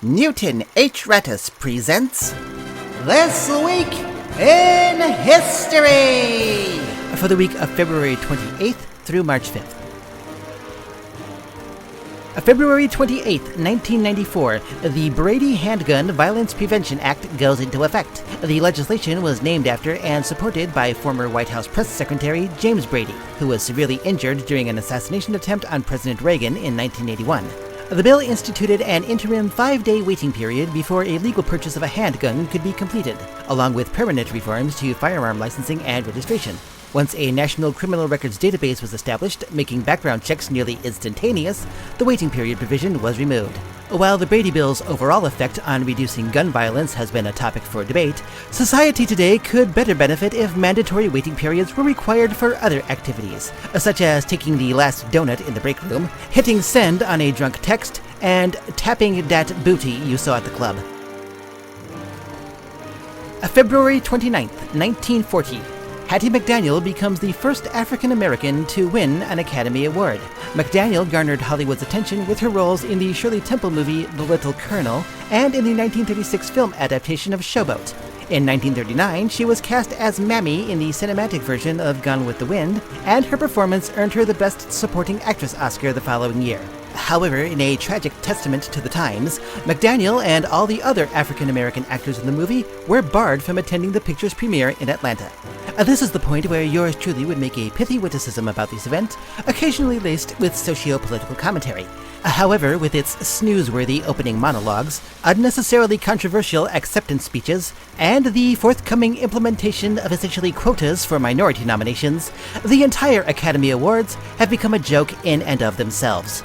Newton H. Rattus presents This Week in History for the week of February 28th through March 5th. February 28, 1994, the Brady Handgun Violence Prevention Act goes into effect. The legislation was named after and supported by former White House Press Secretary James Brady, who was severely injured during an assassination attempt on President Reagan in 1981. The bill instituted an interim 5-day waiting period before a legal purchase of a handgun could be completed, along with permanent reforms to firearm licensing and registration. Once a national criminal records database was established, making background checks nearly instantaneous, the waiting period provision was removed. While the Brady Bill's overall effect on reducing gun violence has been a topic for debate, society today could better benefit if mandatory waiting periods were required for other activities, such as taking the last donut in the break room, hitting send on a drunk text, and tapping that booty you saw at the club. February 29th, 1940. Hattie McDaniel becomes the first African-American to win an Academy Award. McDaniel garnered Hollywood's attention with her roles in the Shirley Temple movie The Little Colonel and in the 1936 film adaptation of Showboat. In 1939, she was cast as Mammy in the cinematic version of Gone with the Wind, and her performance earned her the Best Supporting Actress Oscar the following year. However, in a tragic testament to the times, McDaniel and all the other African-American actors in the movie were barred from attending the picture's premiere in Atlanta. This is the point where yours truly would make a pithy witticism about this event, occasionally laced with socio-political commentary. However, with its snooze-worthy opening monologues, unnecessarily controversial acceptance speeches, and the forthcoming implementation of essentially quotas for minority nominations, the entire Academy Awards have become a joke in and of themselves.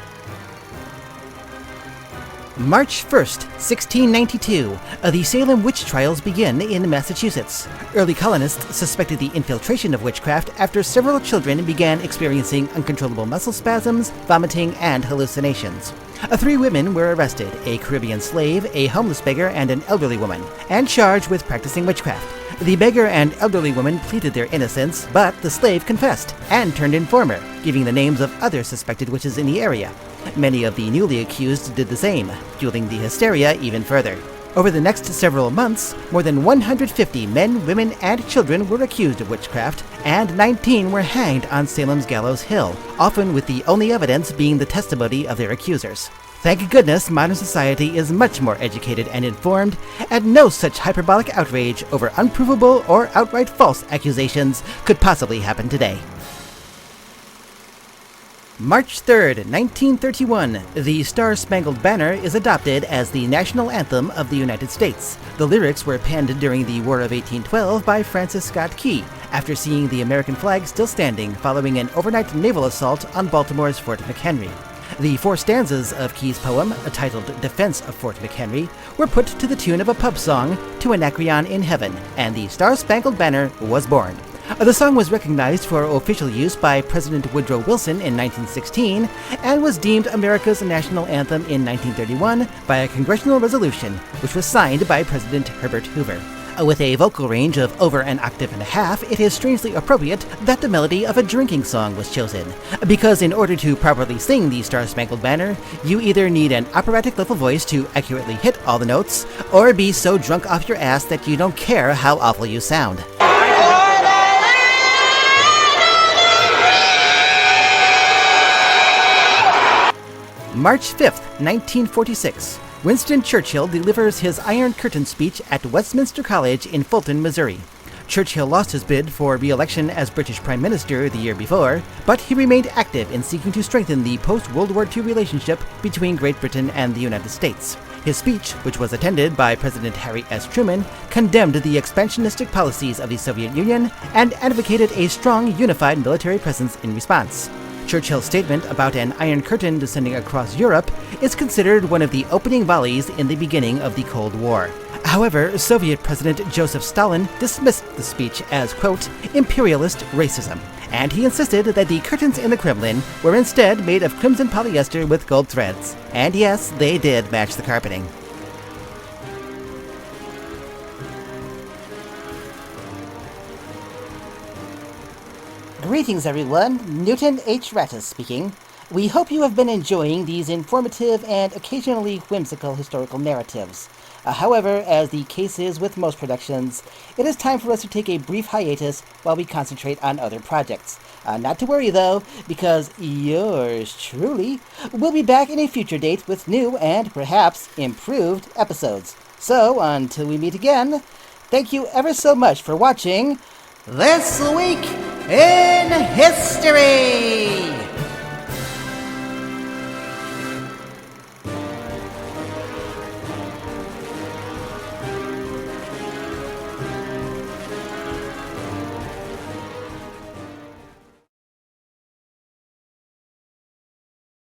March 1st, 1692, the Salem witch trials begin in Massachusetts. Early colonists suspected the infiltration of witchcraft after several children began experiencing uncontrollable muscle spasms, vomiting, and hallucinations. 3 women were arrested, a Caribbean slave, a homeless beggar, and an elderly woman, and charged with practicing witchcraft. The beggar and elderly woman pleaded their innocence, but the slave confessed and turned informer, giving the names of other suspected witches in the area. Many of the newly accused did the same, fueling the hysteria even further. Over the next several months, more than 150 men, women, and children were accused of witchcraft, and 19 were hanged on Salem's Gallows Hill, often with the only evidence being the testimony of their accusers. Thank goodness modern society is much more educated and informed, and no such hyperbolic outrage over unprovable or outright false accusations could possibly happen today. March 3rd, 1931, the Star-Spangled Banner is adopted as the national anthem of the United States. The lyrics were penned during the War of 1812 by Francis Scott Key, after seeing the American flag still standing following an overnight naval assault on Baltimore's Fort McHenry. The 4 stanzas of Key's poem, titled Defense of Fort McHenry, were put to the tune of a pub song, To Anacreon in Heaven, and the Star-Spangled Banner was born. The song was recognized for official use by President Woodrow Wilson in 1916 and was deemed America's national anthem in 1931 by a congressional resolution, which was signed by President Herbert Hoover. With a vocal range of over an octave and a half, it is strangely appropriate that the melody of a drinking song was chosen, because in order to properly sing the Star-Spangled Banner, you either need an operatic level voice to accurately hit all the notes, or be so drunk off your ass that you don't care how awful you sound. March 5th, 1946. Winston Churchill delivers his Iron Curtain speech at Westminster College in Fulton, Missouri. Churchill lost his bid for re-election as British Prime Minister the year before, but he remained active in seeking to strengthen the post-World War II relationship between Great Britain and the United States. His speech, which was attended by President Harry S. Truman, condemned the expansionistic policies of the Soviet Union and advocated a strong, unified military presence in response. Churchill's statement about an Iron Curtain descending across Europe is considered one of the opening volleys in the beginning of the Cold War. However, Soviet President Joseph Stalin dismissed the speech as, quote, imperialist racism, and he insisted that the curtains in the Kremlin were instead made of crimson polyester with gold threads. And yes, they did match the carpeting. Greetings everyone, Newton H. Rattus speaking. We hope you have been enjoying these informative and occasionally whimsical historical narratives. However, as the case is with most productions, it is time for us to take a brief hiatus while we concentrate on other projects. Not to worry though, because yours truly will be back in a future date with new and perhaps improved episodes. So, until we meet again, thank you ever so much for watching This Week in History!